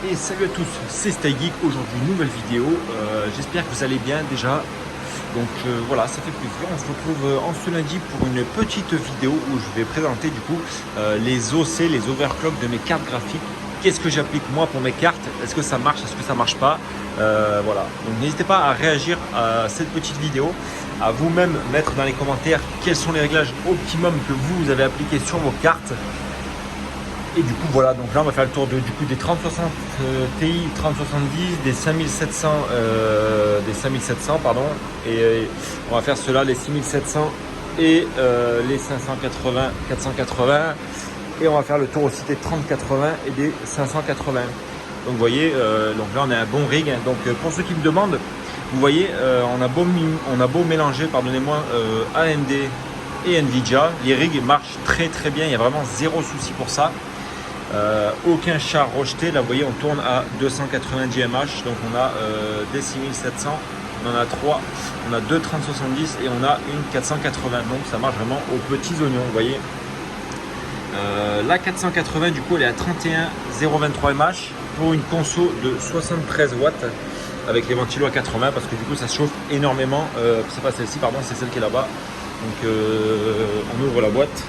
Et salut à tous, c'est StyleGeek. Aujourd'hui, nouvelle vidéo. J'espère que vous allez bien déjà. Donc voilà, ça fait plaisir. On se retrouve en ce lundi pour une petite vidéo où je vais présenter du coup les OC, les overclocks de mes cartes graphiques. Qu'est-ce que j'applique moi pour mes cartes? Est-ce que ça marche? Est-ce que ça marche pas? Voilà. Donc n'hésitez pas à réagir à cette petite vidéo, à vous-même mettre dans les commentaires quels sont les réglages optimum que vous avez appliqués sur vos cartes. Et du coup voilà, donc là on va faire le tour des 3060 Ti, 3070, des 5700 pardon, et on va faire ceux-là, les 6700 et les 580, 480, et on va faire le tour aussi des 3080 et des 580. Donc vous voyez, donc là on a un bon rig, hein. Donc pour ceux qui me demandent, vous voyez, on a beau mélanger, pardonnez-moi, AMD et Nvidia, les rigs marchent très bien, il y a vraiment zéro souci pour ça. Aucun char rejeté. Là vous voyez, on tourne à 290 mH, donc on a des 6700, on en a 3, on a deux 3070 et on a une 480, donc ça marche vraiment aux petits oignons, vous voyez. La 480 du coup elle est à 31023 mH pour une conso de 73 watts avec les ventilos à 80, parce que du coup ça se chauffe énormément. C'est pas celle-ci, pardon, c'est celle qui est là-bas. Donc on ouvre la boîte,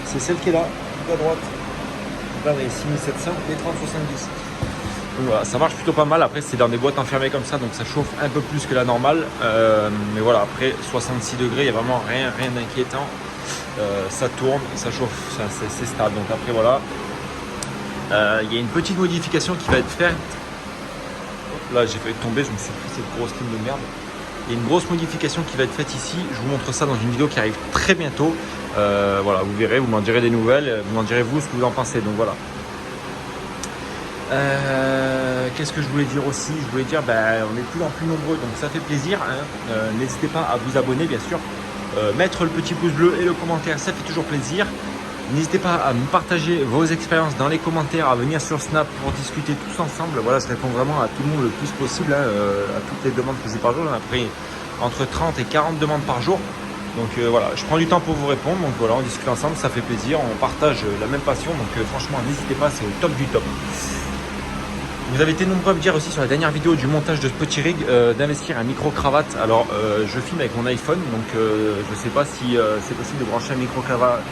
c'est celle qui est là, tout à droite. Là on est 6700 et 3070. Donc voilà, ça marche plutôt pas mal. Après c'est dans des boîtes enfermées comme ça, donc ça chauffe un peu plus que la normale. Mais voilà, après 66 degrés, il n'y a vraiment rien d'inquiétant. Ça tourne, ça chauffe, c'est stable. Donc après voilà, il y a une petite modification qui va être faite. Là j'ai failli tomber, je me suis pris cette grosse ligne de merde. Il y a une grosse modification qui va être faite ici. Je vous montre ça dans une vidéo qui arrive très bientôt. Voilà, vous verrez, vous m'en direz des nouvelles, vous m'en direz vous ce que vous en pensez. Donc voilà. Qu'est-ce que je voulais dire aussi? Je voulais dire, on est de plus en plus nombreux, donc ça fait plaisir, hein. N'hésitez pas à vous abonner, bien sûr. Mettre le petit pouce bleu et le commentaire, ça fait toujours plaisir. N'hésitez pas à me partager vos expériences dans les commentaires, à venir sur Snap pour discuter tous ensemble. Voilà, je réponds vraiment à tout le monde le plus possible, hein, à toutes les demandes que j'ai par jour. J'en ai pris entre 30 et 40 demandes par jour. Donc voilà, je prends du temps pour vous répondre. Donc voilà, on discute ensemble, ça fait plaisir. On partage la même passion. Donc franchement, n'hésitez pas, c'est au top du top. Vous avez été nombreux à me dire aussi sur la dernière vidéo du montage de ce petit rig d'investir un micro-cravate. Alors je filme avec mon iPhone, donc je ne sais pas si c'est possible de brancher un micro-cravate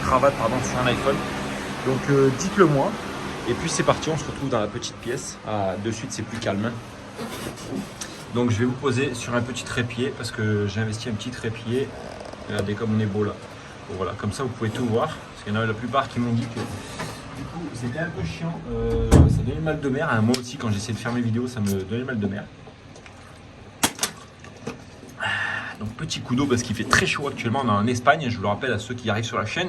sur un iPhone. Donc dites-le moi. Et puis c'est parti, on se retrouve dans la petite pièce. Ah, de suite c'est plus calme, hein. Donc je vais vous poser sur un petit trépied parce que j'ai investi un petit trépied. Regardez comme on est beau là. Bon, voilà, comme ça vous pouvez tout voir. Parce qu'il y en a la plupart qui m'ont dit que du coup c'était un peu chiant, ça donnait le mal de mer, hein. Moi aussi quand j'essayais de faire mes vidéos ça me donnait le mal de mer. Donc petit coup d'eau parce qu'il fait très chaud actuellement. On est en Espagne, je vous le rappelle à ceux qui arrivent sur la chaîne.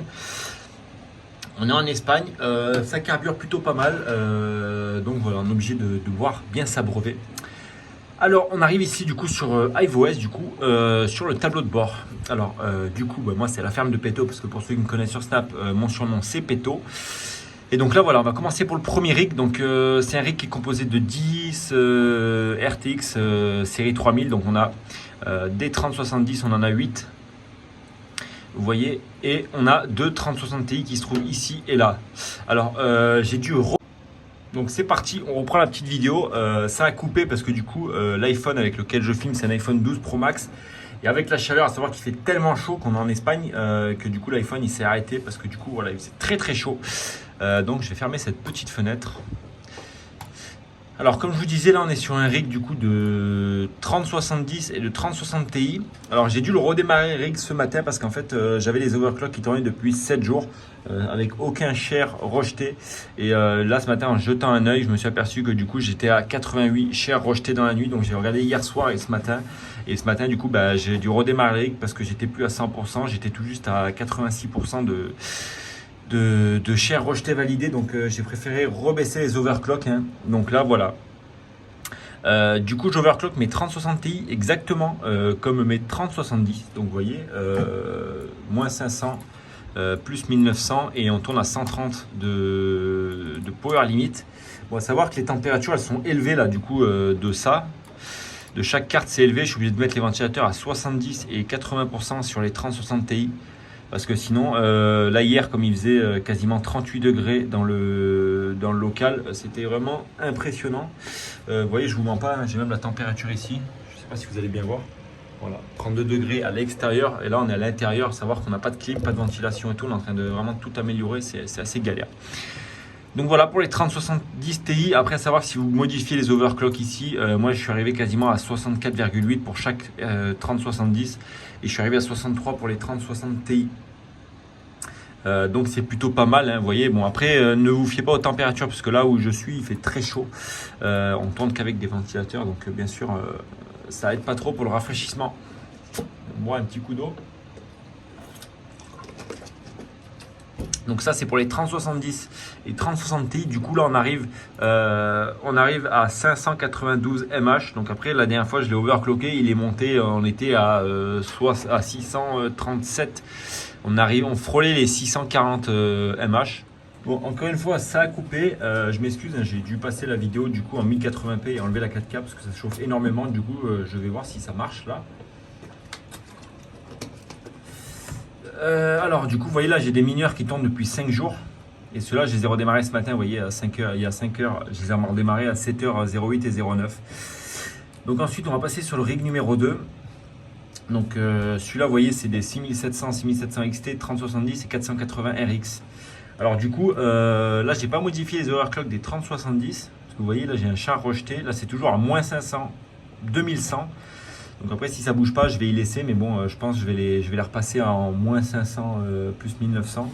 On est en Espagne, ça carbure plutôt pas mal, donc voilà, on est obligé de boire bien s'abreuver. Alors on arrive ici du coup sur iOS, du coup sur le tableau de bord. Alors du coup moi c'est la ferme de Péto, parce que pour ceux qui me connaissent sur Snap, mon surnom c'est Péto. Et donc là voilà, on va commencer pour le premier rig. Donc c'est un rig qui est composé de 10 RTX série 3000. Donc on a des 3070, on en a 8. Vous voyez, et on a deux 3060 Ti qui se trouvent ici et là. Alors j'ai dû... Donc c'est parti, on reprend la petite vidéo. Ça a coupé parce que du coup l'iPhone avec lequel je filme c'est un iPhone 12 Pro Max. Et avec la chaleur, à savoir qu'il fait tellement chaud qu'on est en Espagne, que du coup l'iPhone il s'est arrêté parce que du coup voilà, il faisait très chaud. Donc je vais fermer cette petite fenêtre. Alors comme je vous disais, là on est sur un rig du coup de 3070 et de 3060 Ti. Alors j'ai dû le redémarrer rig ce matin parce qu'en fait j'avais les overclocks qui tournaient depuis 7 jours avec aucun share rejeté. Et là ce matin en jetant un œil, je me suis aperçu que du coup j'étais à 88 shares rejetés dans la nuit. Donc j'ai regardé hier soir et ce matin. Et ce matin du coup j'ai dû redémarrer rig parce que j'étais plus à 100%, j'étais tout juste à 86% de shares rejetés validés, donc j'ai préféré rebaisser les overclocks, hein. Donc là voilà, du coup j'overclock mes 3060 Ti exactement comme mes 3070. Donc vous voyez, moins 500 plus 1900 et on tourne à 130 de power limit. Bon, à savoir que les températures elles sont élevées là, du coup de chaque carte c'est élevé. Je suis obligé de mettre les ventilateurs à 70 et 80% sur les 3060 Ti. parce que sinon, là hier, comme il faisait quasiment 38 degrés dans le local, c'était vraiment impressionnant. Vous voyez, je vous mens pas, hein, j'ai même la température ici, je sais pas si vous allez bien voir. Voilà, 32 degrés à l'extérieur et là on est à l'intérieur, savoir qu'on n'a pas de clim, pas de ventilation et tout, on est en train de vraiment tout améliorer, c'est assez galère. Donc voilà pour les 3070 Ti. Après, à savoir si vous modifiez les overclocks ici, moi je suis arrivé quasiment à 64,8 pour chaque 3070 et je suis arrivé à 63 pour les 3060 Ti. Donc c'est plutôt pas mal, hein, vous voyez. Bon après, ne vous fiez pas aux températures parce que là où je suis, il fait très chaud. On tourne qu'avec des ventilateurs, donc bien sûr, ça aide pas trop pour le rafraîchissement. Moi, un petit coup d'eau. Donc ça c'est pour les 3070 et 3060 Ti. Du coup là on arrive à 592 mH. Donc après la dernière fois je l'ai overclocké, il est monté, on était à 637. On frôlait les 640 mH. Bon, encore une fois, ça a coupé. Je m'excuse, hein, j'ai dû passer la vidéo du coup en 1080p et enlever la 4K parce que ça chauffe énormément. Du coup, je vais voir si ça marche là. Alors, du coup, vous voyez là, j'ai des mineurs qui tournent depuis 5 jours. Et ceux-là, je les ai redémarrés ce matin, vous voyez, à 5 heures, il y a 5 heures, je les ai redémarrés à 7h08 et 09. Donc ensuite, on va passer sur le rig numéro 2. Donc celui-là, vous voyez, c'est des 6700 XT, 3070 et 480 RX. Alors du coup, là, j'ai pas modifié les overclocks des 3070. Parce que vous voyez, là, j'ai un char rejeté. Là, c'est toujours à moins 500, 2100. Donc après, si ça bouge pas, je vais y laisser. Mais bon, je pense que je vais les repasser en moins 500 plus 1900.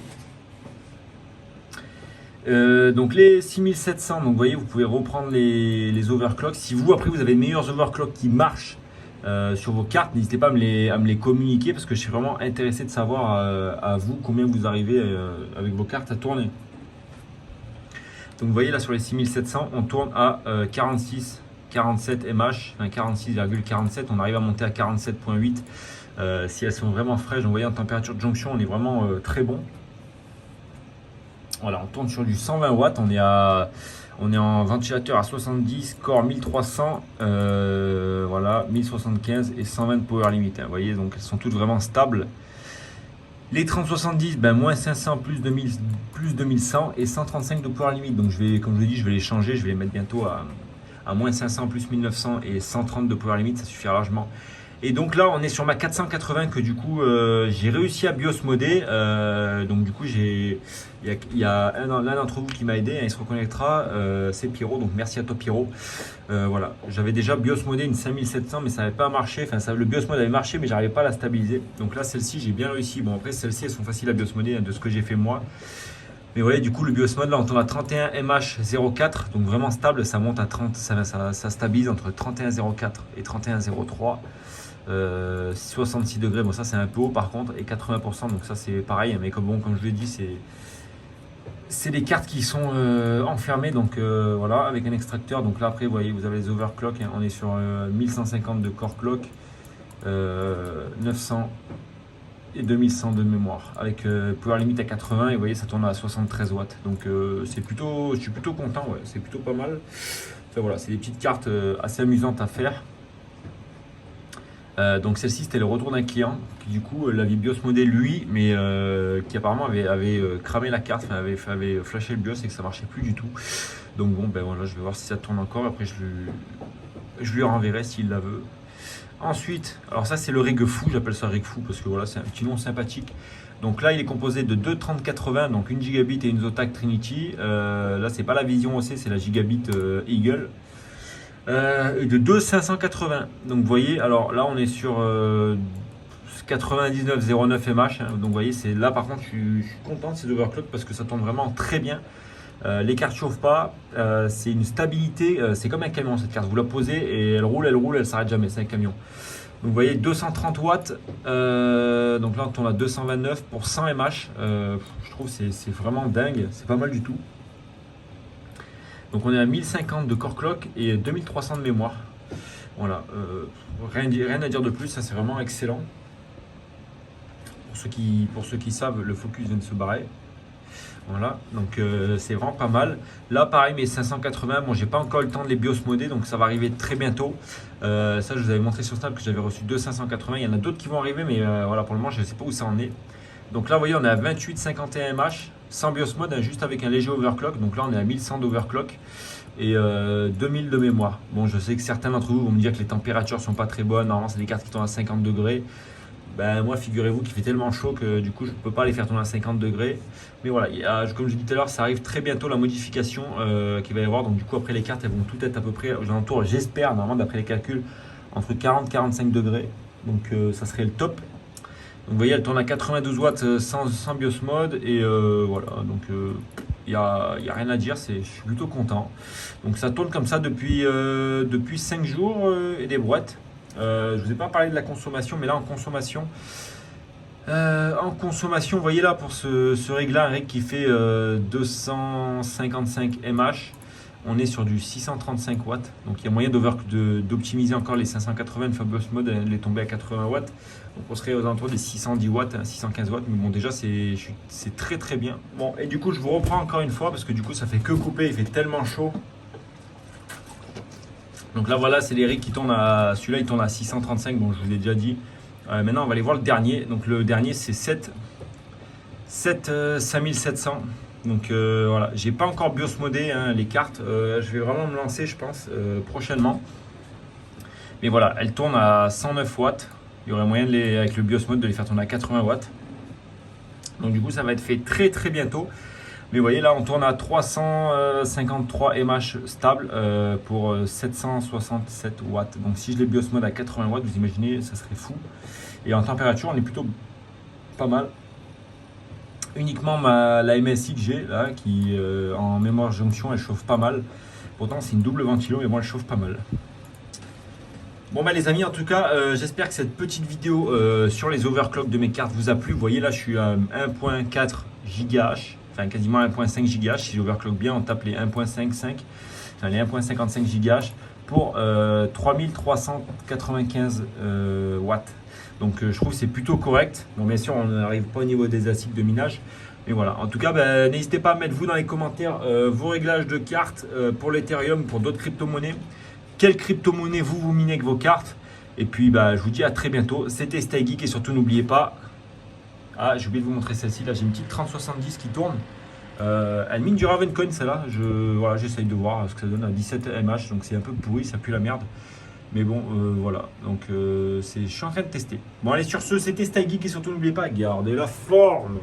Donc les 6700, donc vous voyez, vous pouvez reprendre les overclocks. Si vous, après, vous avez de meilleurs overclocks qui marchent sur vos cartes, n'hésitez pas à me les communiquer parce que je suis vraiment intéressé de savoir à vous combien vous arrivez avec vos cartes à tourner. Donc vous voyez là sur les 6700, on tourne à 46, 47 mH, enfin 46,47, on arrive à monter à 47,8 si elles sont vraiment fraîches. Donc vous voyez en température de jonction, on est vraiment très bon. Voilà, on tourne sur du 120 watts, on est en ventilateur à 70, core 1300, voilà, 1075 et 120 de power limit. Hein, vous voyez, donc elles sont toutes vraiment stables. Les 3070, ben, moins 500 plus 2100 et 135 de power limit. Donc comme je vous l'ai dit, je vais les changer, je vais les mettre bientôt à moins 500 plus 1900 et 130 de power limit, ça suffira largement. Et donc là, on est sur ma 480 que du coup, j'ai réussi à BIOS modder. Donc du coup, il y a l'un d'entre vous qui m'a aidé, hein, il se reconnectera, c'est Pierrot. Donc merci à toi Pierrot. Voilà, j'avais déjà BIOS modé une 5700, mais ça n'avait pas marché. Enfin, le BIOS mode avait marché, mais j'arrivais pas à la stabiliser. Donc là, celle-ci, j'ai bien réussi. Bon, après, celles-ci, elles sont faciles à BIOS modder, hein, de ce que j'ai fait moi. Mais vous voyez, du coup, le BIOS mode, là, on tourne à 31 mH04, donc vraiment stable. Ça monte à 30, ça stabilise entre 31,04 et 31,03. 66 degrés, bon ça c'est un peu haut par contre, et 80%, donc ça c'est pareil, mais comme je vous l'ai dit, c'est des cartes qui sont enfermées, donc voilà, avec un extracteur. Donc là après vous voyez, vous avez les overclocks, hein, on est sur 1150 de core clock, 900 et 2100 de mémoire, avec power limit à 80, et vous voyez ça tourne à 73 watts, donc je suis plutôt content, ouais, c'est plutôt pas mal. Enfin, voilà, c'est des petites cartes assez amusantes à faire. Donc celle-ci c'était le retour d'un client qui du coup l'avait BIOS modé lui, mais qui apparemment avait cramé la carte, avait flashé le BIOS et que ça marchait plus du tout. Donc bon ben voilà, je vais voir si ça tourne encore, après je lui renverrai s'il la veut. Ensuite, alors ça c'est le rig fou, j'appelle ça rig fou parce que voilà, c'est un petit nom sympathique. Donc là il est composé de deux 3080, donc une gigabit et une Zotac Trinity. Là c'est pas la Vision OC, c'est la gigabit Eagle. De 2,580. Donc vous voyez, alors là on est sur 99,09 mH. Hein, donc vous voyez, c'est là par contre je suis content de ces overclocks parce que ça tourne vraiment très bien. Les cartes chauffent pas, c'est une stabilité, c'est comme un camion cette carte. Vous la posez et elle roule, elle s'arrête jamais, c'est un camion. Donc vous voyez 230 watts, donc là on tourne à 229 pour 100 mH. Je trouve que c'est vraiment dingue, c'est pas mal du tout. Donc on est à 1050 de core clock et 2300 de mémoire. Voilà, rien à dire de plus, ça c'est vraiment excellent. Pour ceux qui savent, le focus vient de se barrer. Voilà, donc c'est vraiment pas mal. Là pareil, mes 580, bon j'ai pas encore le temps de les BIOS modder, donc ça va arriver très bientôt. Ça je vous avais montré sur Snap que j'avais reçu 2 580, il y en a d'autres qui vont arriver, mais voilà, pour le moment je ne sais pas où ça en est. Donc là, vous voyez, on est à 28,51 mH, sans BIOS mode, hein, juste avec un léger overclock. Donc là, on est à 1100 d'overclock et 2000 de mémoire. Bon, je sais que certains d'entre vous vont me dire que les températures sont pas très bonnes. Normalement, c'est des cartes qui tournent à 50 degrés. Ben, moi, figurez-vous qu'il fait tellement chaud que du coup, je ne peux pas les faire tourner à 50 degrés. Mais voilà, comme je dis tout à l'heure, ça arrive très bientôt la modification qu'il va y avoir. Donc du coup, après, les cartes, elles vont toutes être à peu près aux alentours, j'espère, normalement, d'après les calculs, entre 40 et 45 degrés. Donc ça serait le top. Donc vous voyez, elle tourne à 92 watts sans BIOS mode. Et voilà, donc il n'y a rien à dire, je suis plutôt content. Donc ça tourne comme ça depuis 5 jours et des brouettes. Je ne vous ai pas parlé de la consommation, mais là en consommation, vous voyez là pour ce règle-là, un règle qui fait 255 mH, on est sur du 635 watts. Donc il y a moyen d'optimiser encore les 580. Une fois BIOS mode, elle est tombée à 80 watts. Donc on serait aux alentours des 610 watts, 615 watts. Mais bon, déjà c'est très très bien. Bon, et du coup, je vous reprends encore une fois parce que du coup, ça fait que couper, il fait tellement chaud. Donc là, voilà, c'est les rigs qui tournent à. Celui-là, il tourne à 635. Bon, je vous l'ai déjà dit. Maintenant, on va aller voir le dernier. Donc le dernier, c'est 5700. Donc voilà, j'ai pas encore BIOS modé hein, les cartes. Je vais vraiment me lancer, je pense, prochainement. Mais voilà, elle tourne à 109 watts. Il y aurait moyen avec le BIOS mode de les faire tourner à 80 watts. Donc du coup, ça va être fait très très bientôt. Mais vous voyez là, on tourne à 353 mH stable pour 767 watts. Donc si je les BIOS mode à 80 watts, vous imaginez, ça serait fou. Et en température, on est plutôt pas mal. Uniquement la MSI que j'ai là, qui en mémoire jonction, elle chauffe pas mal. Pourtant, c'est une double ventilo, mais bon, elle chauffe pas mal. Bon bah les amis, en tout cas, j'espère que cette petite vidéo sur les overclocks de mes cartes vous a plu. Vous voyez là, je suis à 1.4 GHz. Enfin quasiment 1.5 GHz, si j'overclock bien, on tape les 1.55, enfin les 1.55 GHz pour 3395 watts. Donc je trouve que c'est plutôt correct. Bon bien sûr on n'arrive pas au niveau des ASIC de minage. Mais voilà, en tout cas n'hésitez pas à mettre vous dans les commentaires vos réglages de cartes pour l'Ethereum, pour d'autres crypto-monnaies. Quelle crypto-monnaie vous minez avec vos cartes. Et puis je vous dis à très bientôt. C'était StyGeek et surtout n'oubliez pas. Ah, j'ai oublié de vous montrer celle-ci. Là, j'ai une petite 3070 qui tourne. Elle mine du Ravencoin, celle-là. Voilà, j'essaye de voir ce que ça donne à 17 mH. Donc, c'est un peu pourri, ça pue la merde. Mais bon, voilà. Donc, je suis en train de tester. Bon, allez, sur ce, c'était StyGeek et surtout n'oubliez pas, gardez la forme.